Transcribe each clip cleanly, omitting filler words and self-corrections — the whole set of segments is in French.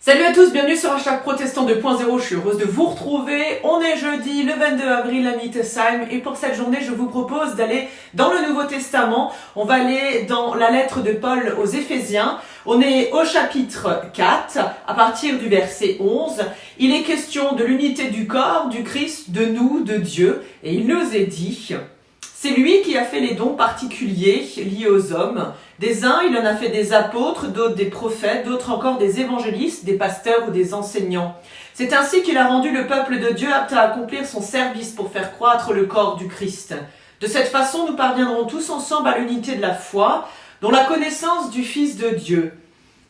Salut à tous, bienvenue sur #protestant 2.0, je suis heureuse de vous retrouver. On est jeudi, le 22 avril à Mittesheim, et pour cette journée, je vous propose d'aller dans le Nouveau Testament. On va aller dans la lettre de Paul aux Éphésiens. On est au chapitre 4, à partir du verset 11. Il est question de l'unité du corps, du Christ, de nous, de Dieu, et il nous est dit... C'est lui qui a fait les dons particuliers liés aux hommes. Des uns, il en a fait des apôtres, d'autres des prophètes, d'autres encore des évangélistes, des pasteurs ou des enseignants. C'est ainsi qu'il a rendu le peuple de Dieu apte à accomplir son service pour faire croître le corps du Christ. De cette façon, nous parviendrons tous ensemble à l'unité de la foi, dont la connaissance du Fils de Dieu.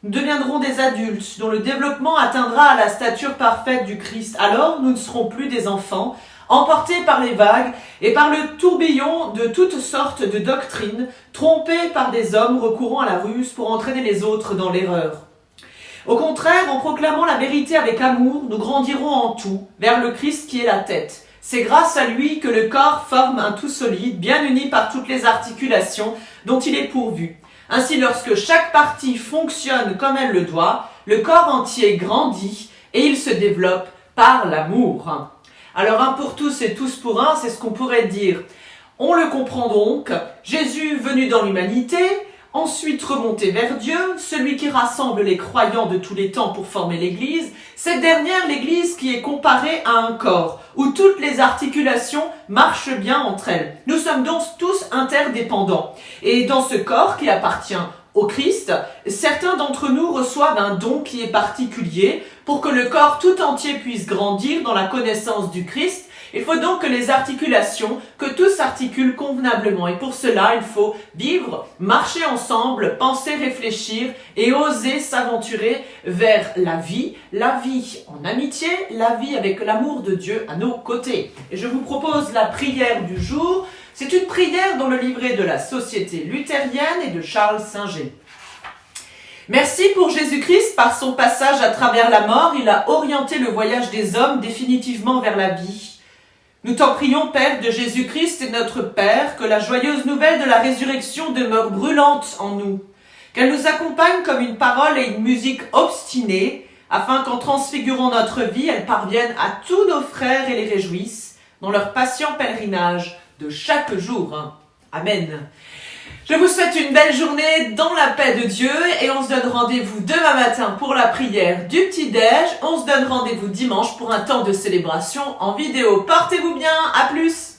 Nous deviendrons des adultes, dont le développement atteindra à la stature parfaite du Christ. Alors, nous ne serons plus des enfants, emportés par les vagues et par le tourbillon de toutes sortes de doctrines, trompés par des hommes recourant à la ruse pour entraîner les autres dans l'erreur. Au contraire, en proclamant la vérité avec amour, nous grandirons en tout, vers le Christ qui est la tête. C'est grâce à lui que le corps forme un tout solide, bien uni par toutes les articulations dont il est pourvu. Ainsi, lorsque chaque partie fonctionne comme elle le doit, le corps entier grandit et il se développe par l'amour. Alors un pour tous et tous pour un, c'est ce qu'on pourrait dire. On le comprend donc, Jésus venu dans l'humanité, ensuite remonté vers Dieu, celui qui rassemble les croyants de tous les temps pour former l'Église, cette dernière, l'Église qui est comparée à un corps, où toutes les articulations marchent bien entre elles. Nous sommes donc tous interdépendants. Et dans ce corps qui appartient au Christ, certains d'entre nous reçoivent un don qui est particulier pour que le corps tout entier puisse grandir dans la connaissance du Christ. Il faut donc que les articulations, que tout s'articule convenablement. Et pour cela, il faut vivre, marcher ensemble, penser, réfléchir et oser s'aventurer vers la vie en amitié, la vie avec l'amour de Dieu à nos côtés. Et je vous propose la prière du jour. C'est une prière dans le livret de la Société luthérienne et de Charles Singer. Merci pour Jésus-Christ, par son passage à travers la mort, il a orienté le voyage des hommes définitivement vers la vie. Nous t'en prions, Père de Jésus-Christ et notre Père, que la joyeuse nouvelle de la résurrection demeure brûlante en nous, qu'elle nous accompagne comme une parole et une musique obstinée, afin qu'en transfigurant notre vie, elle parvienne à tous nos frères et les réjouisse dans leur patient pèlerinage de chaque jour. Amen. Je vous souhaite une belle journée dans la paix de Dieu et on se donne rendez-vous demain matin pour la prière du petit-déj. On se donne rendez-vous dimanche pour un temps de célébration en vidéo. Portez-vous bien, à plus!